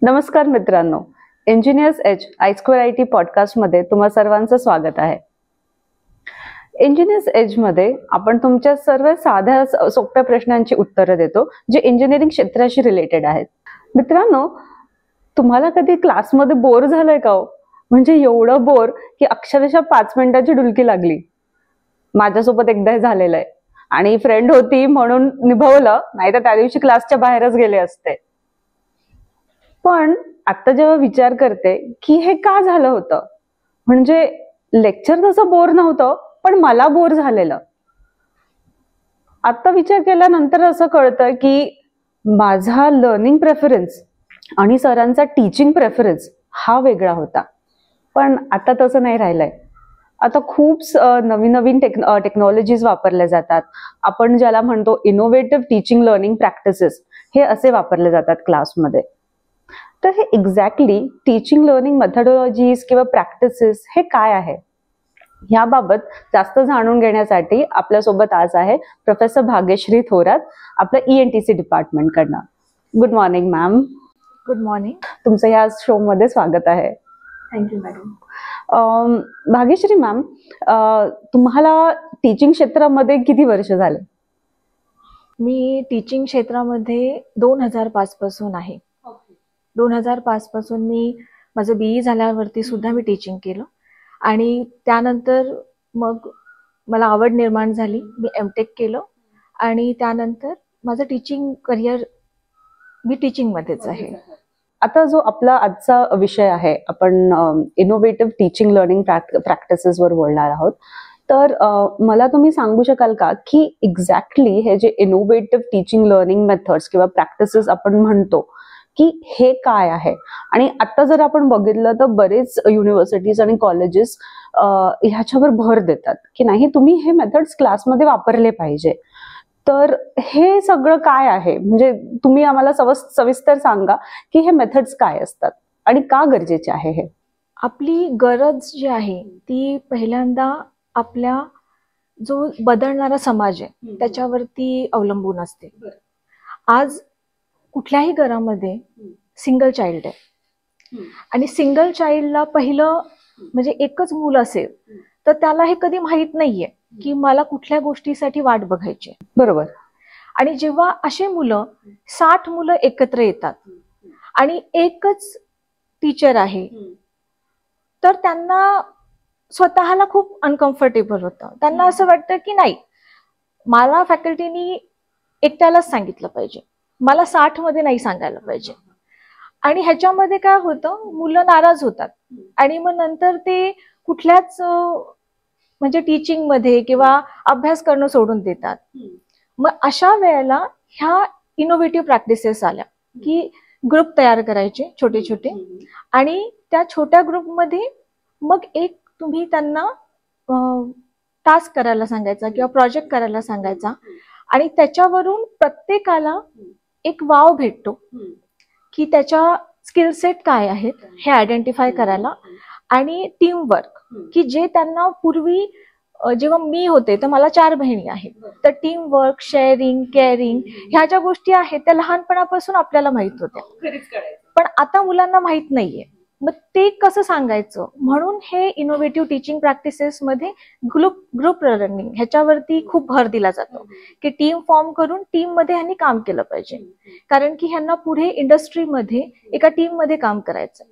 नमस्कार मित्रांनो, engineers age I2IT पॉडकास्टमध्ये तुम्हा सर्वांचं स्वागत आहे. इंजिनियर्स एज मध्ये आपण तुमच्या सर्व साध्या सोप्या प्रश्नांची उत्तरं देतो जे इंजिनिअरिंग क्षेत्राशी रिलेटेड आहेत. मित्रांनो, तुम्हाला कधी क्लासमध्ये बोर झालंय का हो? म्हणजे एवढं बोर की अक्षरशः 5 मिनिटाची डुलकी लागली. माझ्यासोबत एकदा हे झालेलं आहे आणि फ्रेंड होती म्हणून निभवलं, नाही तर त्या दिवशी क्लासच्या बाहेरच गेले असते. पण आता जेव्हा विचार करते की हे का झालं होतं, म्हणजे लेक्चर तसं बोर नव्हतं पण मला बोर झालेलं. आता विचार केल्यानंतर असं कळतं की माझा लर्निंग प्रेफरन्स आणि सरांचा टीचिंग प्रेफरन्स हा वेगळा होता. पण आता तसं नाही राहिलंय. आता खूप नवीन नवीन टेक्नॉलॉजीज वापरल्या जातात. आपण ज्याला म्हणतो इनोव्हेटिव्ह टीचिंग लर्निंग प्रॅक्टिसेस, हे असे वापरले जातात क्लासमध्ये. तर हे एक्झॅक्टली टीचिंग लर्निंग मेथडॉलॉजीज किंवा प्रॅक्टिसेस हे काय आहे, याबाबत जास्त जाणून घेण्यासाठी आपल्यासोबत आज आहे प्रोफेसर भाग्यश्री थोरात, आपल्या ENTC डिपार्टमेंटकडनं. Good morning ma'am. Good morning. तुमचं या शो मध्ये स्वागत आहे. Thank you madam. भाग्यश्री मॅम, तुम्हाला टीचिंग क्षेत्रामध्ये किती वर्ष झाले? मी टीचिंग क्षेत्रामध्ये 2005 पासून आहे. 2005 पासून मी माझं BE झाल्यावरती सुद्धा मी टीचिंग केलं आणि त्यानंतर मग मला आवड निर्माण झाली. मी MTech केलं आणि त्यानंतर माझं टीचिंग करिअर मी टीचिंगमध्येच आहे. आता जो आपला आजचा विषय आहे, आपण इनोव्हेटिव्ह टीचिंग लर्निंग प्रॅक्टिसेसवर बोलणार आहोत. तर मला तुम्ही सांगू शकाल का की एक्झॅक्टली हे जे इनोव्हेटिव्ह टीचिंग लर्निंग मेथड्स किंवा प्रॅक्टिसेस आपण म्हणतो की हे काय आहे? आणि आता जर आपण बघितलं तर बरेच युनिव्हर्सिटीज आणि कॉलेजेस ह्याच्यावर भर देतात की नाही, तुम्ही हे मेथड्स क्लासमध्ये वापरले पाहिजे. तर हे सगळं काय आहे, म्हणजे तुम्ही आम्हाला सविस्तर सांगा की हे मेथड्स काय असतात आणि का गरजेचे आहे हे? आपली गरज जी आहे ती पहिल्यांदा आपल्या जो बदलणारा समाज आहे त्याच्यावरती अवलंबून असते. आज कुठल्याही घरामध्ये सिंगल चाइल्ड आहे आणि सिंगल चाइल्डला पहिलं म्हणजे एकच मूल असेल तर त्याला हे कधी माहित नाहीये की मला कुठल्या गोष्टीसाठी वाट बघायची. बरोबर. आणि जेव्हा असे मुलं 60 मुलं एकत्र येतात आणि एकच टीचर आहे तर त्यांना स्वतःला खूप अनकम्फर्टेबल होतं. त्यांना असं वाटतं की नाही, मला फॅकल्टीनी एकट्यालाच सांगितलं पाहिजे, मला 60 मध्ये नाही सांगायला पाहिजे. आणि ह्याच्यामध्ये काय होतं, मुलं नाराज होतात आणि मग नंतर ते कुठल्याच म्हणजे टीचिंग मध्ये किंवा अभ्यास करणं सोडून देतात. मग अशा वेळेला ह्या इनोव्हेटिव्ह प्रॅक्टिसेस आल्या की ग्रुप तयार करायचे छोटे छोटे आणि त्या छोट्या ग्रुपमध्ये मग एक तुम्ही त्यांना टास्क करायला सांगायचा किंवा प्रोजेक्ट करायला सांगायचा आणि त्याच्यावरून प्रत्येकाला एक वाव भेटतो की त्याच्या स्किल सेट काय आहेत हे आयडेंटिफाय करायला. आणि टीमवर्क की जे त्यांना पूर्वी जेव्हा मी होते तर मला 4 बहिणी आहेत, तर टीमवर्क, शेअरिंग, केअरिंग ह्या ज्या गोष्टी आहेत त्या लहानपणापासून आपल्याला माहित होत्या, पण आता मुलांना माहित नाहीये. मग ते कसं सांगायचं, म्हणून हे इनोव्हेटिव्ह टीचिंग प्रॅक्टिसेस मध्ये ग्रुप लर्निंग ह्याच्यावरती खूप भर दिला जातो की टीम फॉर्म करून टीम मध्ये ह्यांनी काम केलं पाहिजे, कारण की ह्यांना पुढे इंडस्ट्रीमध्ये एका टीम मध्ये काम करायचं.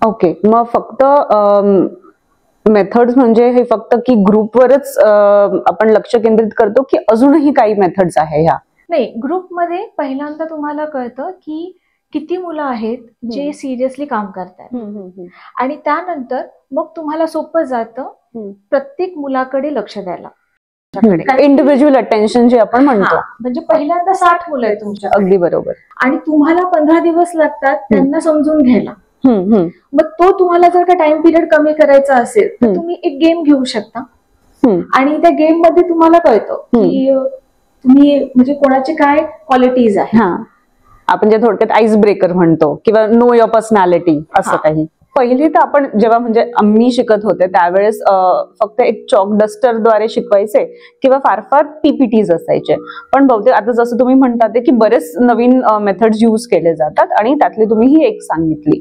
ओके, मग फक्त मेथड्स म्हणजे हे फक्त की ग्रुपवरच आपण लक्ष केंद्रित करतो की अजूनही काही मेथड्स आहे ह्या? नाही, ग्रुपमध्ये पहिल्यांदा तुम्हाला कळतं की किती मुलं आहेत जे सिरियसली काम करतात आणि त्यानंतर मग तुम्हाला सोपं जातं प्रत्येक मुलाकडे लक्ष द्यायला. इंडिव्हिज्युअल अटेन्शन जे आपण म्हणतो. म्हणजे पहिल्यांदा 60 मुलं आहेत तुमच्या. अगदी बरोबर. आणि तुम्हाला 15 दिवस लागतात त्यांना समजून घ्यायला. मग तो तुम्हाला जर का टाइम पिरियड कमी करायचा असेल तर तुम्ही एक गेम घेऊ शकता आणि त्या गेम मध्ये तुम्हाला कळतं की तुम्ही म्हणजे कोणाचे काय क्वालिटीज आहेत. आपण जे थोडक्यात आईस ब्रेकर म्हणतो किंवा नो युअर पर्सनॅलिटी असं काही. पहिली तर आपण जेव्हा म्हणजे आम्ही शिकत होते त्यावेळेस फक्त एक चॉक डस्टरद्वारे शिकवायचे किंवा फार फार पीपीटीज असायचे. पण बहुतेक आता जसं तुम्ही म्हणतात की बरेच नवीन मेथड्स यूज केले जातात आणि त्यातली तुम्ही ही एक सांगितली.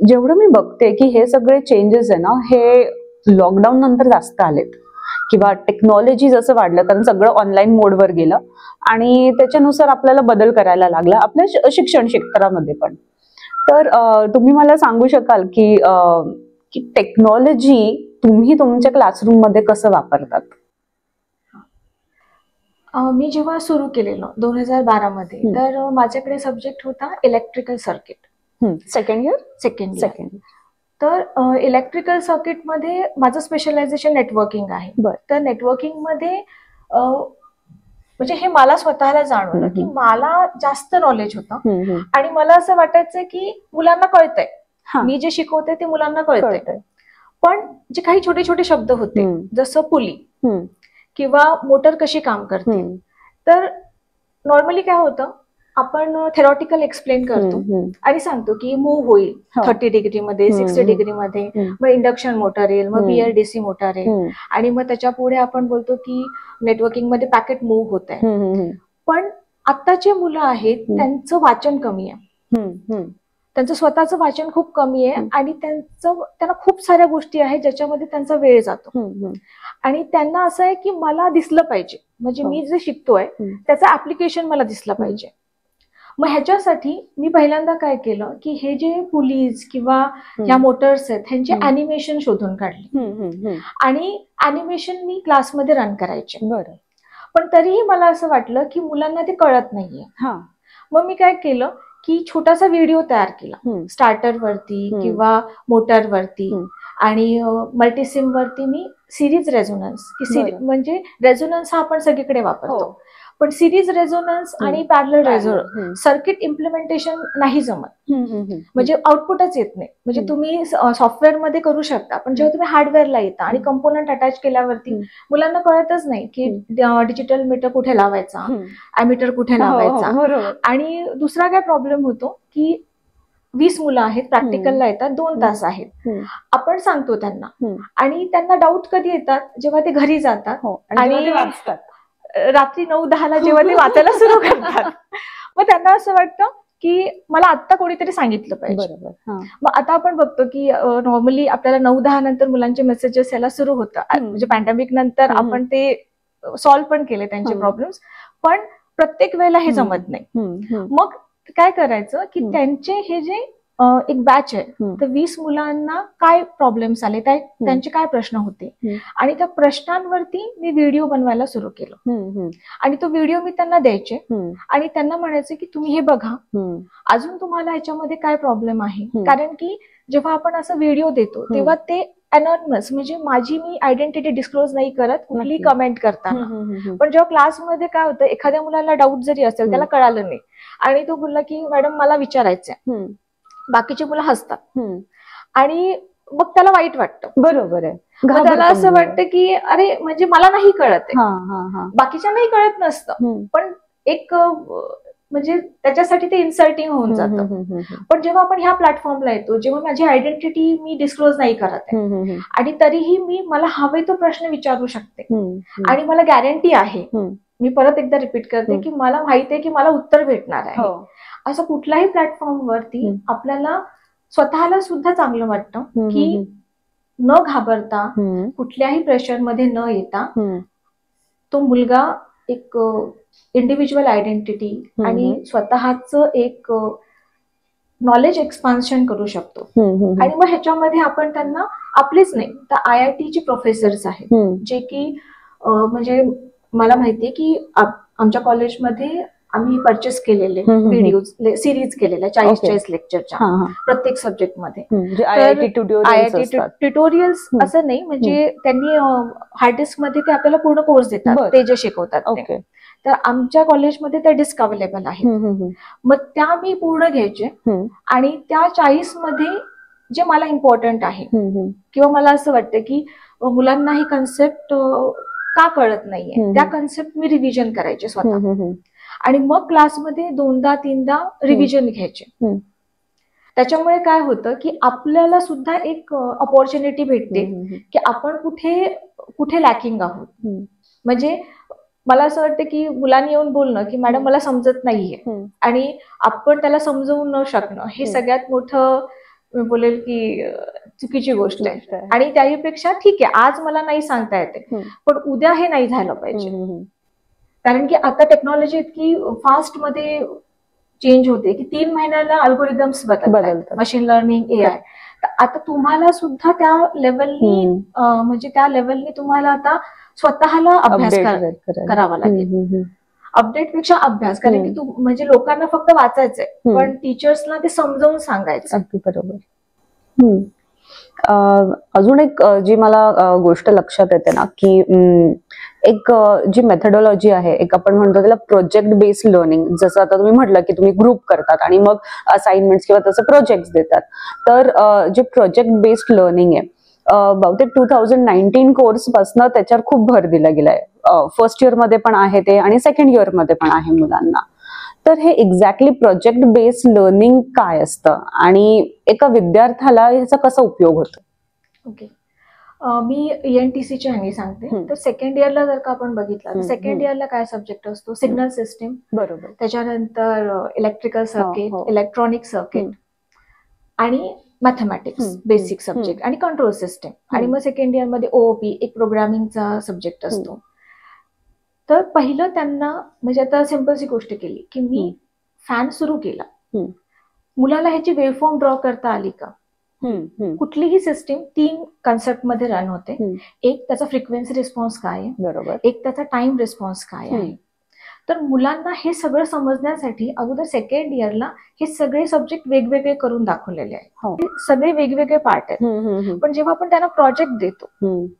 जेवढं मी बघते की हे सगळे चेंजेस आहे ना हे लॉकडाऊन नंतर जास्त आलेत किंवा टेक्नॉलॉजी जसं वाढलं कारण सगळं ऑनलाईन मोडवर गेलं आणि त्याच्यानुसार आपल्याला बदल करायला लागला आपल्या शिक्षण क्षेत्रामध्ये पण. तर तुम्ही मला सांगू शकाल की टेक्नॉलॉजी तुम्ही तुमच्या क्लासरूम मध्ये कसं वापरतात? मी जेव्हा सुरू केलेलं 2012 मध्ये तर माझ्याकडे सब्जेक्ट होता electrical circuit. Second year. Second. तर इलेक्ट्रिकल सर्किट मध्ये माझं स्पेशलायझेशन नेटवर्किंग आहे. तर नेटवर्किंग मध्ये म्हणजे हे मला स्वतःला जाणवलं की मला जास्त नॉलेज होतं आणि मला असं वाटायचं की मुलांना कळतंय, मी जे शिकवते ते मुलांना कळतंय. पण जे काही छोटे छोटे शब्द होते जसं पुली किंवा मोटर कशी काम करते, तर नॉर्मली काय होतं आपण थेरॉटिकल एक्सप्लेन करतो आणि सांगतो की मूव्ह होईल 30 डिग्री मध्ये 60 डिग्री मध्ये, मग इंडक्शन मोटर येईल, मग BLDC मोटर येईल आणि मग त्याच्या पुढे आपण बोलतो की नेटवर्किंग मध्ये पॅकेट मूव्ह होत आहे. पण आत्ताचे मुलं आहेत त्यांचं वाचन कमी आहे, त्यांचं स्वतःचं वाचन खूप कमी आहे आणि त्यांना खूप साऱ्या गोष्टी आहेत ज्याच्यामध्ये त्यांचा वेळ जातो आणि त्यांना असं आहे की मला दिसलं पाहिजे, म्हणजे मी जे शिकतोय त्याचं ऍप्लिकेशन मला दिसलं पाहिजे. मग ह्याच्यासाठी मी पहिल्यांदा काय केलं की हे जे पुलीज किंवा ह्या मोटर्स आहेत ह्यांचे अॅनिमेशन शोधून काढले आणि अॅनिमेशन मी क्लासमध्ये रन करायचे. पण तरीही मला असं वाटलं की मुलांना ते कळत नाहीये. मग मी काय केलं की छोटासा व्हिडिओ तयार केला स्टार्टर वरती किंवा मोटर वरती आणि मल्टीसिम वरती मी सिरीज रेझोनन्स म्हणजे रेझोनन्स हा आपण सगळीकडे वापरतो, पण सिरीज रेझोनन्स आणि पॅरलल रेझोनन्स सर्किट इम्प्लिमेंटेशन नाही जमत, म्हणजे आउटपुटच येत नाही. म्हणजे तुम्ही सॉफ्टवेअर मध्ये करू शकता पण जेव्हा तुम्ही हार्डवेअरला येता आणि कंपोनंट अटॅच केल्यावरती मुलांना कळतच नाही की डिजिटल मीटर कुठे लावायचा, ॲमीटर कुठे लावायचा. आणि दुसरा काय प्रॉब्लेम होतो की 20 मुलं आहेत, प्रॅक्टिकलला येतात, 2 तास आहेत, आपण सांगतो त्यांना आणि त्यांना डाऊट कधी येतात जेव्हा ते घरी जातात आणि वाचतात. रात्री 9-10 जेव्हा ते वाचायला सुरू करतात मग त्यांना असं वाटतं की मला आत्ता कोणीतरी सांगितलं पाहिजे. मग आता आपण बघतो की नॉर्मली आपल्याला 9-10 नंतर मुलांचे मेसेजेस यायला सुरू होतात, म्हणजे पॅन्डेमिक नंतर आपण ते सॉल्व्ह पण केले त्यांचे प्रॉब्लेम्स, पण प्रत्येक वेळेला हे जमत नाही. मग काय करायचं की त्यांचे हे जे एक बॅच आहे तर 20 मुलांना काय प्रॉब्लेम्स आले, त्यांचे काय प्रश्न होते आणि त्या प्रश्नांवरती मी व्हिडिओ बनवायला सुरू केलं आणि तो व्हिडिओ मी त्यांना द्यायचे आणि त्यांना म्हणायचे की तुम्ही हे बघा, अजून तुम्हाला ह्याच्यामध्ये काय प्रॉब्लेम आहे. कारण की जेव्हा आपण असं व्हिडिओ देतो तेव्हा ते अनॉनिमस, म्हणजे माझी मी आयडेंटिटी डिस्क्लोज नाही करत कुठली कमेंट करताना. पण जेव्हा क्लासमध्ये काय होतं एखाद्या मुलाला डाऊट जरी असेल त्याला कळालं नाही आणि तो बोलला की मॅडम मला विचारायचंय, बाकीची मुलं हसतात आणि मग त्याला वाईट वाटतं. बरोबर आहे. मग त्याला असं वाटतं की अरे म्हणजे मला नाही कळत आहे, बाकीच्या नाही कळत नसतं, पण एक म्हणजे त्याच्यासाठी ते इन्सल्टिंग होऊन जातं. पण जेव्हा आपण ह्या प्लॅटफॉर्मला येतो, जेव्हा माझी आयडेंटिटी मी डिस्क्लोज नाही करत आहे आणि तरीही मी मला हवे तो प्रश्न विचारू शकते आणि मला गॅरंटी आहे, मी परत एकदा रिपीट करते की मला माहिती आहे की मला उत्तर भेटणार आहे. असं कुठल्याही प्लॅटफॉर्मवरती आपल्याला स्वतःला सुद्धा चांगलं वाटतं की न घाबरता कुठल्याही प्रेशरमध्ये न येता तो मुलगा एक इंडिव्हिज्युअल आयडेंटिटी आणि स्वतःचं एक नॉलेज एक्सपान्शन करू शकतो. आणि मग ह्याच्यामध्ये आपण त्यांना आपलेच नाही तर IIT चे प्रोफेसर्स आहेत जे की म्हणजे मला माहितीये की आमच्या कॉलेजमध्ये आम्ही परचेस केलेले व्हिडिओज सिरीज केलेल्या 40-40 लेक्चरच्या प्रत्येक सब्जेक्टमध्ये. IIT ट्युटोरियल्स असं नाही, म्हणजे त्यांनी हार्ड डिस्क मध्ये ते आपल्याला पूर्ण कोर्स देतात, ते जे शिकवतात ते. तर आमच्या कॉलेजमध्ये त्या डिस्क अवेलेबल आहेत, मग त्या मी पूर्ण घ्यायचे आणि त्या 40 मध्ये जे मला इम्पॉर्टंट आहे किंवा मला असं वाटतं की मुलांना ही कन्सेप्ट का कळत नाहीये त्या कन्सेप्ट मी रिव्हिजन करायचे स्वतः आणि मग क्लासमध्ये 2दा-3दा रिव्हिजन घ्यायचे. त्याच्यामुळे काय होतं की आपल्याला सुद्धा एक अपॉर्च्युनिटी भेटते की आपण कुठे कुठे लॅकिंग आहोत. म्हणजे मला असं वाटतं की मुलांनी येऊन बोलणं की मॅडम मला समजत नाहीये आणि आपण त्याला समजवून न शकणं हे सगळ्यात मोठं मी बोलेल की चुकीची गोष्ट आहे. आणि त्याहीपेक्षा ठीक आहे आज मला नाही सांगता येते पण उद्या हे नाही झालं पाहिजे. कारण की आता टेक्नॉलॉजी इतकी फास्ट मध्ये चेंज होते की 3 महिन्याला अल्गोरिदम्स बदलतात, मशीन लर्निंग, एआय. आता तुम्हाला सुद्धा त्या लेवलनी म्हणजे त्या लेवलनी तुम्हाला आता स्वतःला अभ्यास करावा लागेल. अपडेट पेक्षा अभ्यास. कारण की म्हणजे लोकांना फक्त वाचायचंय पण टीचर्सना ते समजावून सांगायचं. अगदी बरोबर. अजून एक जी मला गोष्ट लक्षात येते ना की एक जी मेथडॉलॉजी आहे, एक आपण म्हणतो त्याला प्रोजेक्ट बेस्ड लर्निंग. जसं आता तुम्ही म्हटलं की तुम्ही ग्रुप करतात आणि मग असाइनमेंट्स किंवा तसं प्रोजेक्ट देतात. तर जे प्रोजेक्ट बेस्ड लर्निंग आहे बहुतेक 2019 कोर्स पासून त्याच्यावर खूप भर दिला गेलाय. फर्स्ट इयर मध्ये पण आहे ते आणि सेकंड इयर मध्ये पण आहे मुलांना. तर हे एक्झॅक्टली प्रोजेक्ट बेस्ड लर्निंग काय असतं आणि एका विद्यार्थ्याला याचा कसा उपयोग होतो? ओके, मी ENTCच्या ह्याने सांगते. तर सेकंड इयरला जर का आपण बघितलं तर सेकंड इयरला काय सब्जेक्ट असतो? सिग्नल सिस्टीम, बरोबर, त्याच्यानंतर इलेक्ट्रिकल सर्किट, इलेक्ट्रॉनिक सर्किट आणि मॅथमॅटिक्स बेसिक सब्जेक्ट आणि कंट्रोल सिस्टीम. आणि मग सेकंड इयर मध्ये OOP एक प्रोग्रामिंगचा सब्जेक्ट असतो. तर पहिलं त्यांना म्हणजे आता सिंपलची गोष्ट केली की मी फॅन सुरू केला, मुलाला ह्याची वेवफॉर्म ड्रॉ करता आली का? कुठलीही सिस्टीम 3 कन्सेप्ट मध्ये रन होते. एक त्याचा फ्रिक्वेन्सी रिस्पॉन्स काय आहे, बरोबर, एक त्याचा टाइम रिस्पॉन्स काय आहे. तर मुलांना हे सगळं समजण्यासाठी अगोदर सेकंड इयरला हे सगळे सब्जेक्ट वेगवेगळे करून दाखवलेले आहेत. सगळे वेगवेगळे पार्ट आहेत. पण जेव्हा आपण त्यांना प्रोजेक्ट देतो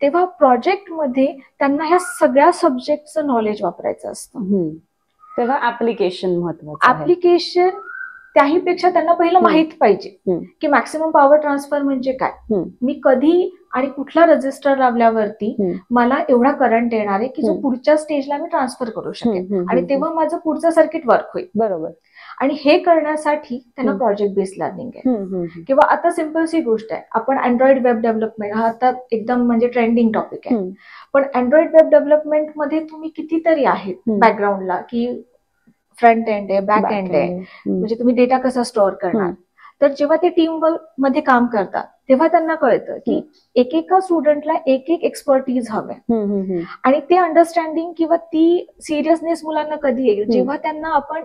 तेव्हा प्रोजेक्ट मध्ये त्यांना ह्या सगळ्या सब्जेक्टचं नॉलेज वापरायचं असतं. तेव्हा ऍप्लिकेशन महत्वाचं आहे. ऍप्लिकेशन त्याहीपेक्षा त्यांना पहिलं माहित पाहिजे की मॅक्सिमम पॉवर ट्रान्सफर म्हणजे काय, मी कधी आणि कुठला रजिस्टर लावल्यावरती मला एवढा करंट येणार आहे की जो पुढच्या स्टेजला मी ट्रान्सफर करू शकेन आणि तेव्हा माझं पुढचं सर्किट वर्क होईल. बरोबर. आणि हे करण्यासाठी त्यांना प्रोजेक्ट बेस्ड लर्निंग आहे. किंवा आता सिंपलची गोष्ट आहे, आपण अँड्रॉइड वेब डेव्हलपमेंट हा आता एकदम म्हणजे ट्रेंडिंग टॉपिक आहे. पण अँड्रॉइड वेब डेव्हलपमेंट मध्ये तुम्ही कितीतरी आहेत बॅकग्राऊंडला की फ्रंट एंड आहे, बॅक एंड आहे, म्हणजे तुम्ही डेटा कसा स्टोअर करणार. तर जेव्हा ते टीम वर्क मध्ये काम करतात तेव्हा त्यांना कळतं की एकेका स्टुडंटला एक एक एक्सपर्टीज हवंय. आणि ते अंडरस्टँडिंग किंवा ती सिरियसनेस मुलांना कधी येईल जेव्हा त्यांना आपण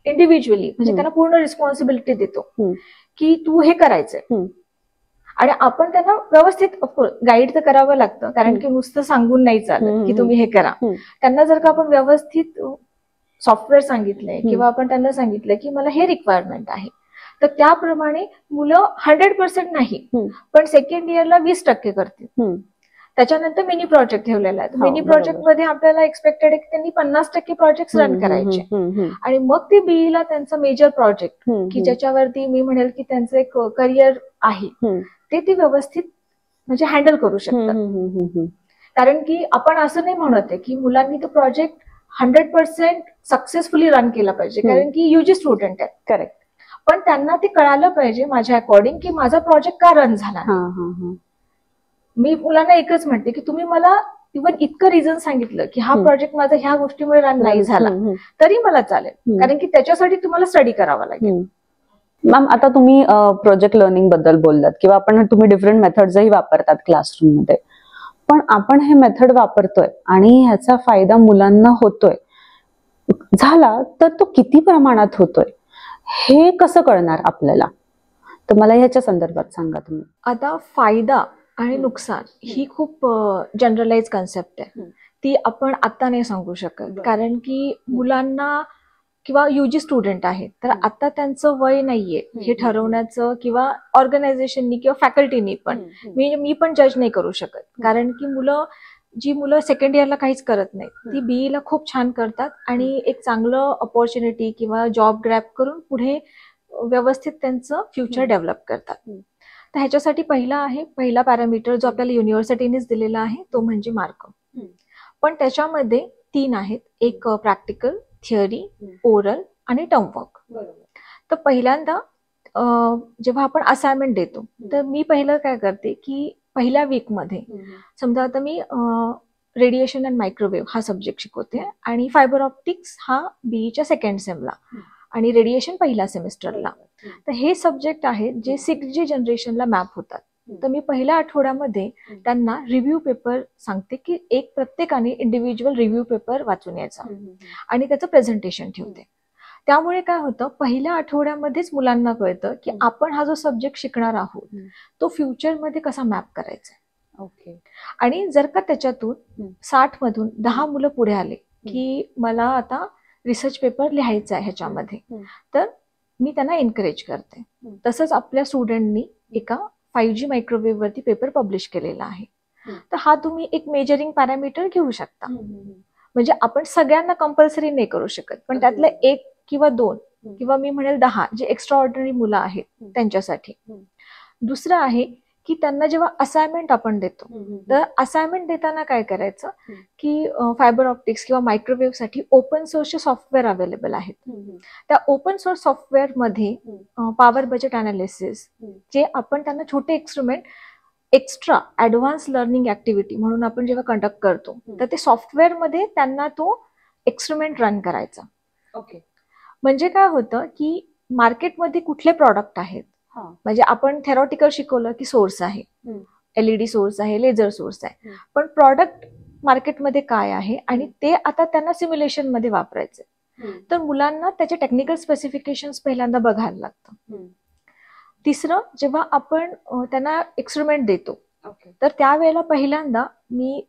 इंडिव्हिज्युअली म्हणजे त्यांना पूर्ण रिस्पॉन्सिबिलिटी देतो की तू हे करायचंय. आणि आपण त्यांना व्यवस्थित गाईड तर करावं लागतं कारण की नुसतं सांगून नाही चालत की तुम्ही हे करा. त्यांना जर का आपण व्यवस्थित सॉफ्टवेअर सांगितलंय किंवा आपण त्यांना सांगितलं की मला हे रिक्वायरमेंट आहे तर त्याप्रमाणे मुलं 100% नाही पण सेकंड इयरला 20% करतील. त्याच्यानंतर मिनी प्रोजेक्ट ठेवलेला आहे. मिनी प्रोजेक्ट मध्ये आपल्याला एक्सपेक्टेड आहे की त्यांनी 50% प्रोजेक्ट रन करायचे आणि मग ते बीईला त्यांचं मेजर प्रोजेक्ट की ज्याच्यावरती मी म्हणेल की त्यांचं एक करिअर आहे ते व्यवस्थित म्हणजे हँडल करू शकतात. कारण की आपण असं नाही म्हणत आहे की मुलांनी तो प्रोजेक्ट 100% सक्सेसफुली रन केला पाहिजे कारण की युजी स्टुडंट आहेत. करेक्ट. पण त्यांना ते कळालं पाहिजे माझ्या अकॉर्डिंग की माझा प्रोजेक्ट का रन झाला. मी मुलांना एकच म्हणते की तुम्ही मला इव्हन इतकं रिझन सांगितलं की हा प्रोजेक्ट माझा ह्या गोष्टीमुळे रन नाही झाला तरी मला चालेल कारण की त्याच्यासाठी तुम्हाला स्टडी करावा लागेल. मॅम आता तुम्ही प्रोजेक्ट लर्निंग बद्दल बोललात किंवा आपण तुम्ही डिफरंट मेथड्सही वापरतात क्लासरूम मध्ये. पण आपण हे मेथड वापरतोय आणि ह्याचा फायदा मुलांना होतोय झाला तर तो किती प्रमाणात होतोय हे कसं कळणार आपल्याला? तर मला ह्याच्या संदर्भात सांगा तुम्ही. आता फायदा आणि नुकसान ही खूप जनरलाइज कन्सेप्ट आहे. ती आपण आता नाही सांगू शकत कारण की मुलांना किंवा युजी स्टुडंट आहेत तर आता त्यांचं वय नाहीये हे ठरवण्याचं किंवा ऑर्गनायझेशननी किंवा फॅकल्टीनी पण मी पण जज नाही करू शकत कारण की जी मुलं सेकंड इयरला काहीच करत नाही ती बीईला खूप छान करतात आणि एक चांगलं अपॉर्च्युनिटी किंवा जॉब ग्रॅब करून पुढे व्यवस्थित त्यांचं फ्युचर डेव्हलप करतात. तर ह्याच्यासाठी पहिला पॅरामीटर जो आपल्याला युनिव्हर्सिटीनेच दिलेला आहे तो म्हणजे मार्क. पण त्याच्यामध्ये 3 आहेत, एक प्रॅक्टिकल, थिअरी, ओरल आणि टर्म वर्क. तर पहिल्यांदा जेव्हा आपण असाइनमेंट देतो तर मी पहिलं काय करते की पहिल्या वीकमध्ये समजा आता मी रेडिएशन अँड मायक्रोवेव्ह हा सब्जेक्ट शिकवते आणि फायबर ऑप्टिक्स हा बीईच्या सेकंड सेमला आणि रेडिएशन पहिल्या सेमिस्टरला. तर हे सब्जेक्ट आहेत जे 6G जनरेशनला मॅप होतात. तर मी पहिल्या आठवड्यामध्ये त्यांना रिव्ह्यू पेपर सांगते की एक प्रत्येकाने इंडिव्हिज्युअल रिव्ह्यू पेपर वाचून यायचा आणि त्याचं प्रेझेंटेशन ठेवते. त्यामुळे काय होतं पहिल्या आठवड्यामध्येच मुलांना कळतं की आपण हा जो सब्जेक्ट शिकणार आहोत तो फ्युचरमध्ये कसा मॅप करायचा. ओके. आणि जर का त्याच्यातून 60 मधून 10 मुलं पुढे आले की मला आता रिसर्च पेपर लिहायचा आहे ह्याच्यामध्ये, तर मी त्यांना एनकरेज करते. तसंच आपल्या स्टुडंटनी एका 5G मायक्रोवेव्ह वरती पेपर पब्लिश केलेला आहे. तर हा तुम्ही एक मेजरिंग पॅरामीटर घेऊ शकता. म्हणजे आपण सगळ्यांना कंपल्सरी नाही करू शकत, पण त्यातलं 1 किंवा 2 किंवा मी म्हणेल 10 जे एक्स्ट्रा ऑर्डिनरी मुलं आहेत त्यांच्यासाठी. दुसरं आहे की त्यांना जेव्हा असाइनमेंट आपण देतो तर असाइनमेंट देताना काय करायचं की फायबर ऑप्टिक्स किंवा मायक्रोवेव्ह साठी ओपन सोर्सचे सॉफ्टवेअर अवेलेबल आहेत. त्या ओपन सोर्स सॉफ्टवेअर मध्ये पॉवर बजेट अनालिसिस जे आपण त्यांना छोटे experiment extra advance learning activity म्हणून आपण जेव्हा कंडक्ट करतो तर ते सॉफ्टवेअर मध्ये त्यांना तो एक्सपेरिमेंट रन करायचा. ओके. म्हणजे काय होतं की मार्केटमध्ये कुठले प्रॉडक्ट आहेत, म्हणजे आपण थेरॉटिकल शिकवलं की सोर्स आहे, LED सोर्स आहे, लेझर सोर्स आहे, पण प्रॉडक्ट मार्केटमध्ये काय आहे आणि ते आता त्यांना सिम्युलेशन मध्ये वापरायचे. तर मुलांना त्याचे टेक्निकल स्पेसिफिकेशन्स पहिल्यांदा बघायला लागतं. तिसरं जेव्हा आपण त्यांना एक्सपेरिमेंट देतो तर त्यावेळेला पहिल्यांदा मी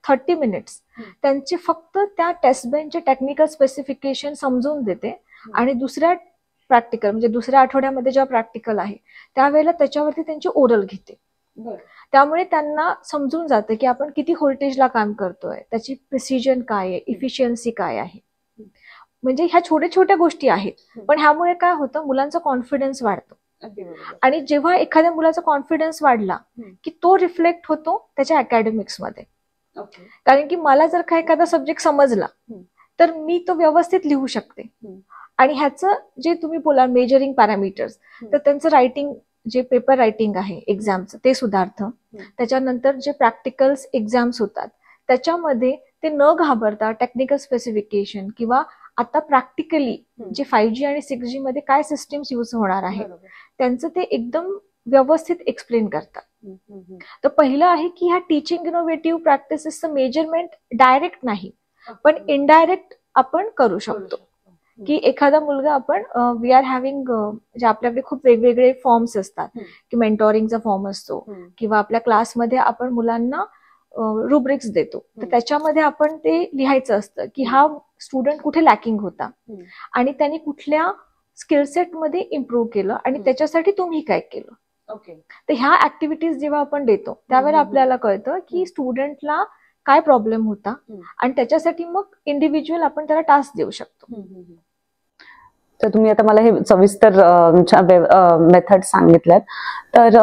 30 मिनिट्स त्यांचे फक्त त्या टेस्ट बेंचचे टेक्निकल स्पेसिफिकेशन समजून देते आणि दुसऱ्या प्रॅक्टिकल म्हणजे दुसऱ्या आठवड्यामध्ये जेव्हा प्रॅक्टिकल आहे त्यावेळेला त्याच्यावरती त्यांची ओरल घेते. त्यामुळे त्यांना समजून जातं की आपण किती व्होल्टेजला काम करतोय, त्याची प्रिसिजन काय आहे, इफिशियन्सी काय आहे. म्हणजे ह्या छोट्या छोट्या गोष्टी आहेत, पण ह्यामुळे काय होतं मुलांचा कॉन्फिडन्स वाढतो. आणि जेव्हा एखाद्या मुलाचा कॉन्फिडन्स वाढला की तो रिफ्लेक्ट होतो त्याच्या अकॅडमिक्स मध्ये. कारण की मला जर का एखादा सब्जेक्ट समजला तर मी तो व्यवस्थित लिहू शकते. आणि ह्याचं जे तुम्ही बोला मेजरिंग पॅरामीटर्स, तर त्यांचं रायटिंग जे पेपर रायटिंग आहे एक्झामचं ते सुधारतं. त्याच्यानंतर जे प्रॅक्टिकल्स एक्झाम्स होतात त्याच्यामध्ये ते न घाबरता टेक्निकल स्पेसिफिकेशन किंवा आता प्रॅक्टिकली जे 5G आणि 6G मध्ये काय सिस्टीम्स यूज होणार आहे त्यांचं ते एकदम व्यवस्थित एक्सप्लेन करतात. तर पहिलं आहे की ह्या टीचिंग इनोव्हेटिव्ह प्रॅक्टिसेसचं मेजरमेंट डायरेक्ट नाही पण इनडायरेक्ट आपण करू शकतो. की एखादा मुलगा आपण वी आर हॅव्हिंग म्हणजे आपल्याकडे खूप वेगवेगळे फॉर्म्स असतात की मेंटॉरिंगचा फॉर्म असतो किंवा आपल्या क्लासमध्ये आपण मुलांना रुब्रिक्स देतो तर त्याच्यामध्ये आपण ते लिहायचं असतं की हा स्टुडंट कुठे लॅकिंग होता आणि त्यांनी कुठल्या स्किलसेट मध्ये इम्प्रूव्ह केलं आणि त्याच्यासाठी तुम्ही काय केलं. तर ह्या ऍक्टिव्हिटीज जेव्हा आपण देतो त्यावेळेला आपल्याला कळतं की स्टुडंटला काय प्रॉब्लेम होता आणि त्याच्यासाठी मग इंडिव्हिज्युअल आपण त्याला टास्क देऊ शकतो. तर तुम्ही आता मला हे सविस्तर मेथड सांगितल्यात. तर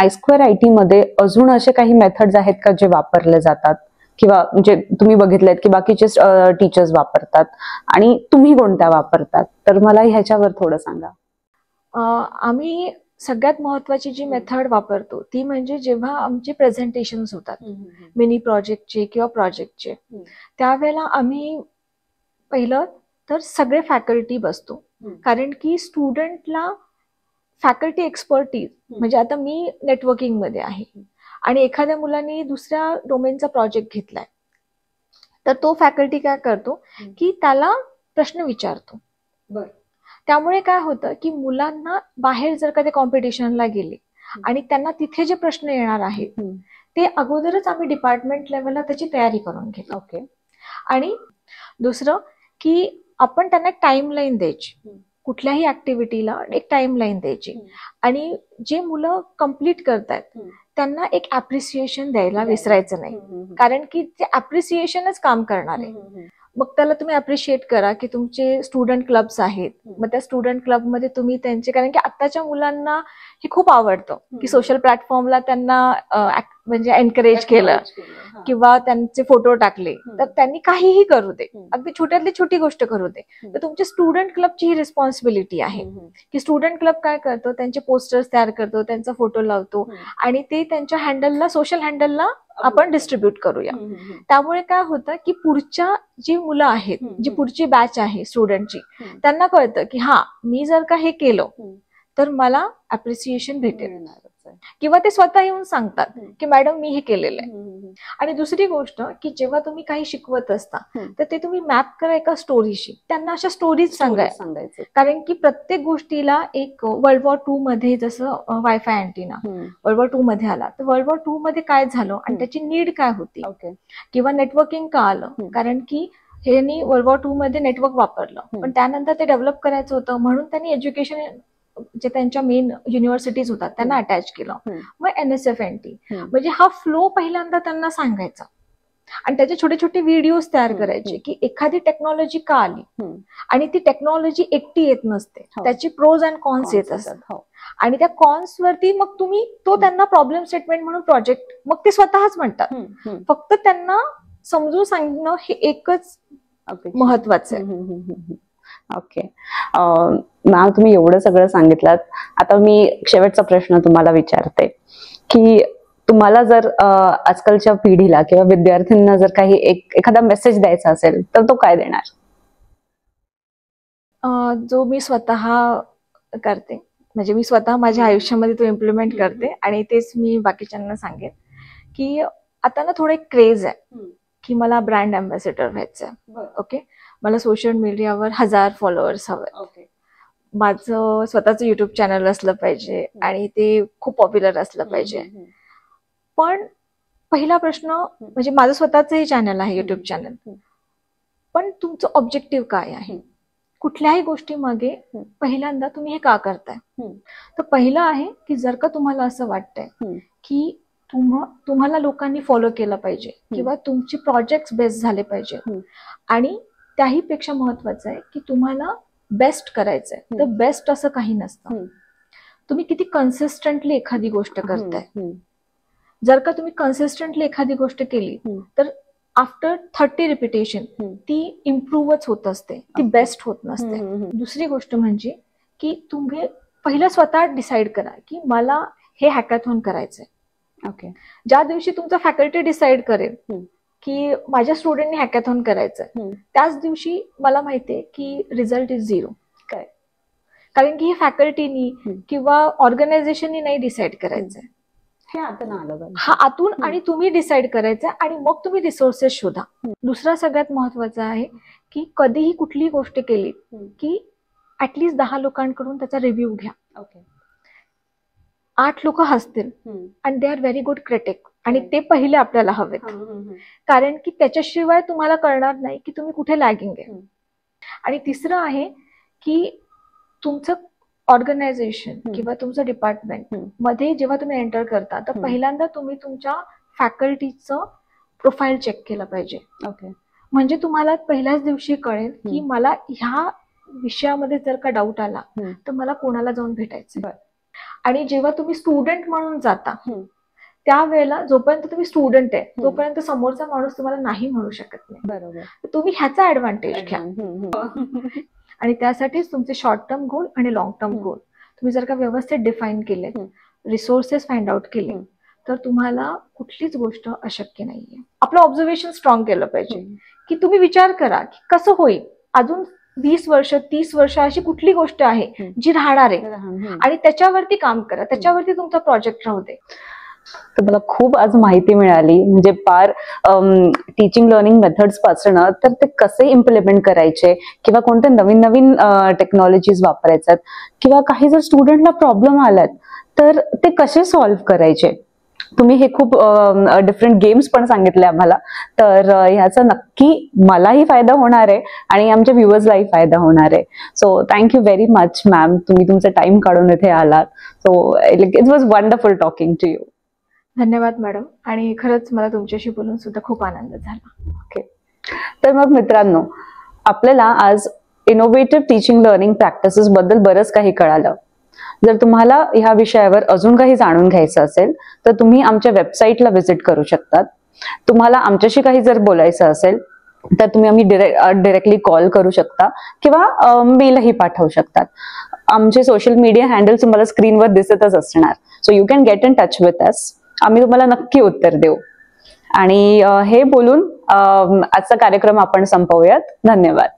I2IT मध्ये अजून असे काही मेथड्स आहेत का जे वापरले जातात किंवा म्हणजे तुम्ही बघितलेत की बाकीचे टीचर्स वापरतात आणि तुम्ही कोणत्या वापरतात, तर मला ह्याच्यावर थोडं सांगा. आम्ही सगळ्यात महत्वाची जी मेथड वापरतो ती म्हणजे जेव्हा आमचे प्रेझेंटेशन्स होतात मिनी प्रोजेक्टचे किंवा प्रोजेक्टचे त्यावेळेला आम्ही पहिलं तर सगळे फॅकल्टी बसतो. कारण की स्टुडंटला फॅकल्टी एक्सपर्टीज म्हणजे आता मी नेटवर्किंग मध्ये आहे आणि एखाद्या मुलांनी दुसऱ्या डोमेनचा प्रोजेक्ट घेतलाय तर तो फॅकल्टी काय करतो की त्याला प्रश्न विचारतो. त्यामुळे काय होतं की मुलांना बाहेर जर का ते कॉम्पिटिशनला गेले आणि त्यांना तिथे जे प्रश्न येणार आहेत ते अगोदरच आम्ही डिपार्टमेंट लेवलला त्याची तयारी करून घेतो. आणि दुसरं की आपण त्यांना एक टाइमलाईन द्यायची, कुठल्याही ऍक्टिव्हिटीला एक टाइमलाईन द्यायची आणि जे मुलं कम्प्लीट करतात त्यांना एक अप्रिसिएशन द्यायला विसरायचं नाही. कारण की ते अप्रिसिएशनच काम करणार आहे. मग त्याला तुम्ही अप्रिशिएट करा की तुमचे स्टुडंट क्लब्स आहेत, मग त्या स्टुडंट क्लबमध्ये तुम्ही त्यांचे, कारण की आत्ताच्या मुलांना हे खूप आवडतं की सोशल प्लॅटफॉर्मला त्यांना म्हणजे एनकरेज केलं किंवा त्यांचे फोटो टाकले, तर त्यांनी काहीही करू दे, अगदी छोट्यातली छोटी गोष्ट करू दे, तर तुमच्या स्टुडंट क्लबची ही रिस्पॉन्सिबिलिटी आहे की स्टुडंट क्लब काय करतो, त्यांचे पोस्टर्स तयार करतो, त्यांचा फोटो लावतो आणि ते त्यांच्या हँडलला, सोशल हँडलला आपण डिस्ट्रीब्यूट करूया. त्यामुळे काय होतं की पुढच्या जी मुलं आहेत, जी पुढची बॅच आहे स्टुडंटची, त्यांना कळतं की हा, मी जर का हे केलं तर मला अप्रिसिएशन भेटेल, किंवा ते स्वतः येऊन सांगतात की मॅडम मी हे केलेलं आहे. आणि दुसरी गोष्ट की जेव्हा तुम्ही काही शिकवत असता तर ते तुम्ही मॅप करा एका स्टोरीशी, त्यांना अशा स्टोरीज सांगायचं, कारण की प्रत्येक गोष्टीला एक वर्ल्ड वॉर 2 मध्ये जसं वायफाय अँटिना वर्ल्ड वॉर 2 मध्ये आला, तर वर्ल्ड वॉर 2 मध्ये काय झालं आणि त्याची नीड काय होती, किंवा नेटवर्किंग का आलं, कारण की हे वर्ल्ड वॉर 2 मध्ये नेटवर्क वापरलं, पण त्यानंतर ते डेव्हलप करायचं होतं म्हणून त्यांनी एज्युकेशन जे त्यांच्या मेन युनिव्हर्सिटीज होतात त्यांना अटॅच केलं. मग NSF-NT म्हणजे हा फ्लो पहिल्यांदा त्यांना सांगायचा आणि त्याचे छोटे छोटे व्हिडिओज तयार करायचे की एखादी टेक्नॉलॉजी का आली आणि ती टेक्नॉलॉजी एकटी येत नसते, त्याची प्रोज अँड कॉन्स येत असतात, आणि त्या कॉन्स वरती मग तुम्ही तो त्यांना प्रॉब्लेम स्टेटमेंट म्हणून प्रोजेक्ट, मग ते स्वतःच म्हणतात, फक्त त्यांना समजून सांगणं हे एकच महत्वाचं आहे. ओके मॅम, तुम्ही एवढं सगळं सांगितलं. आता मी शेवटचा प्रश्न तुम्हाला विचारते की तुम्हाला जर आजकालच्या पिढीला किंवा विद्यार्थ्यांना जर काही एखादा मेसेज द्यायचा असेल तर तो काय देणार? जो मी स्वतः करते, म्हणजे मी स्वतः माझ्या आयुष्यामध्ये तो इम्प्लिमेंट करते आणि तेच मी बाकीच्यांना सांगेन की आता ना थोडं क्रेज आहे की मला ब्रँड अँबॅसेडर व्हायचं आहे. ओके, मला सोशल मीडियावर 1000 फॉलोअर्स हवे, माझं स्वतःचं युट्यूब चॅनल असलं पाहिजे आणि ते खूप पॉप्युलर असलं पाहिजे. पण पहिला प्रश्न म्हणजे माझं स्वतःचंही चॅनल आहे, युट्यूब चॅनल, पण तुमचं ऑब्जेक्टिव्ह काय आहे? कुठल्याही गोष्टी मागे पहिल्यांदा तुम्ही हे का करताय? तर पहिलं आहे की जर का तुम्हाला असं वाटतंय की तुम्हाला लोकांनी फॉलो केलं पाहिजे किंवा तुमचे प्रोजेक्ट बेस्ट झाले पाहिजे, आणि त्याही पेक्षा महत्वाचं आहे की तुम्हाला बेस्ट करायचंय, तर बेस्ट असं काही नसतं. तुम्ही किती कन्सिस्टंटली एखादी गोष्ट करताय. जर का तुम्ही कन्सिस्टंटली एखादी गोष्ट केली तर आफ्टर 30 रिपिटेशन ती इम्प्रूव्हच होत असते, ती बेस्ट होत नसते. दुसरी गोष्ट म्हणजे की तुम्ही पहिलं स्वतः डिसाईड करा की मला हे हॅकॅथॉन करायचंय. ओके, ज्या दिवशी तुमचा फॅकल्टी डिसाईड करेल की माझ्या स्टुडंटनी हॅकॅथॉन करायचंय, त्याच दिवशी मला माहितीये की रिझल्ट इज 0. काय, कारण की हे फॅकल्टीनी किंवा ऑर्गनायझेशननी नाही डिसाईड करायचंय, हे आतून आणि तुम्ही डिसाईड करायचं, आणि मग तुम्ही रिसोर्सेस शोधा. दुसरा सगळ्यात महत्वाचा आहे की कधीही कुठलीही गोष्ट केली की ऍटलीस्ट 10 लोकांकडून त्याचा रिव्ह्यू घ्या. ओके, 8 लोक हसतील आणि they are very good critic, आणि ते पहिले आपल्याला हवेत, कारण की त्याच्याशिवाय तुम्हाला कळणार नाही की तुम्ही कुठे लॅगिंग आहे. आणि तिसरं आहे की तुमचं ऑर्गनायझेशन किंवा तुमचं डिपार्टमेंट मध्ये जेव्हा तुम्ही एंटर करता तर पहिल्यांदा तुम्ही तुमच्या फॅकल्टीचं प्रोफाईल चेक केलं पाहिजे. ओके, म्हणजे तुम्हाला पहिल्याच दिवशी कळेल की मला ह्या विषयामध्ये जर का डाऊट आला तर मला कोणाला जाऊन भेटायचं. आणि जेव्हा तुम्ही स्टुडंट म्हणून जाता त्यावेळेला जोपर्यंत तुम्ही स्टुडंट आहे तोपर्यंत समोरचा माणूस तुम्हाला नाही म्हणू शकत नाही. बरोबर, तुम्ही ह्याचा ऍडव्हान्टेज घ्या. आणि त्यासाठीच तुमचे शॉर्ट टर्म गोल आणि लॉंग टर्म गोल तुम्ही जर का व्यवस्थित डिफाईन केले, रिसोर्सेस फाइंड आउट केले, तर तुम्हाला कुठलीच गोष्ट अशक्य नाहीये. आपलं ऑब्झर्वेशन स्ट्रॉंग केलं पाहिजे की तुम्ही विचार करा की कसं होईल, अजून 20 वर्ष 30 वर्ष अशी कुठली गोष्ट आहे जी राहणार आहे, आणि त्याच्यावरती काम करा, त्याच्यावरती तुमचा प्रोजेक्ट राहू दे. तर मला खूप आज माहिती मिळाली, म्हणजे फार टीचिंग लर्निंग मेथड्स पासून तर ते कसे इम्प्लिमेंट करायचे किंवा कोणत्या नवीन नवीन टेक्नॉलॉजीज वापरायच्यात, किंवा काही जर स्टुडंटला प्रॉब्लेम आलात तर ते कसे सॉल्व्ह करायचे. तुम्ही हे खूप डिफरंट गेम्स पण सांगितले आम्हाला, तर ह्याचा नक्की मलाही फायदा होणार आहे आणि आमच्या व्ह्युअर्सलाही फायदा होणार आहे. So thank you very much ma'am, तुम्ही तुमचा टाइम काढून इथे आलात. So it was wonderful talking to you. धन्यवाद मॅडम, आणि खरंच मला तुमच्याशी बोलून सुद्धा खूप आनंद झाला. ओके, तर मग मित्रांनो, आपल्याला आज इनोव्हेटिव्ह टीचिंग लर्निंग प्रॅक्टिसेस बद्दल बरंच काही कळालं. जर तुम्हाला ह्या विषयावर अजून काही जाणून घ्यायचं असेल तर तुम्ही आमच्या वेबसाईटला व्हिजिट करू शकतात. तुम्हाला आमच्याशी काही जर बोलायचं असेल तर तुम्ही आम्ही डायरेक्टली कॉल करू शकता किंवा मेलही पाठवू शकतात. आमचे सोशल मीडिया हँडल तुम्हाला स्क्रीनवर दिसतच असणार. So you can get in touch with us. आम्ही तुम्हाला नक्की उत्तर देऊ. आणि हे बोलून आजचा कार्यक्रम आपण संपवूयात. धन्यवाद.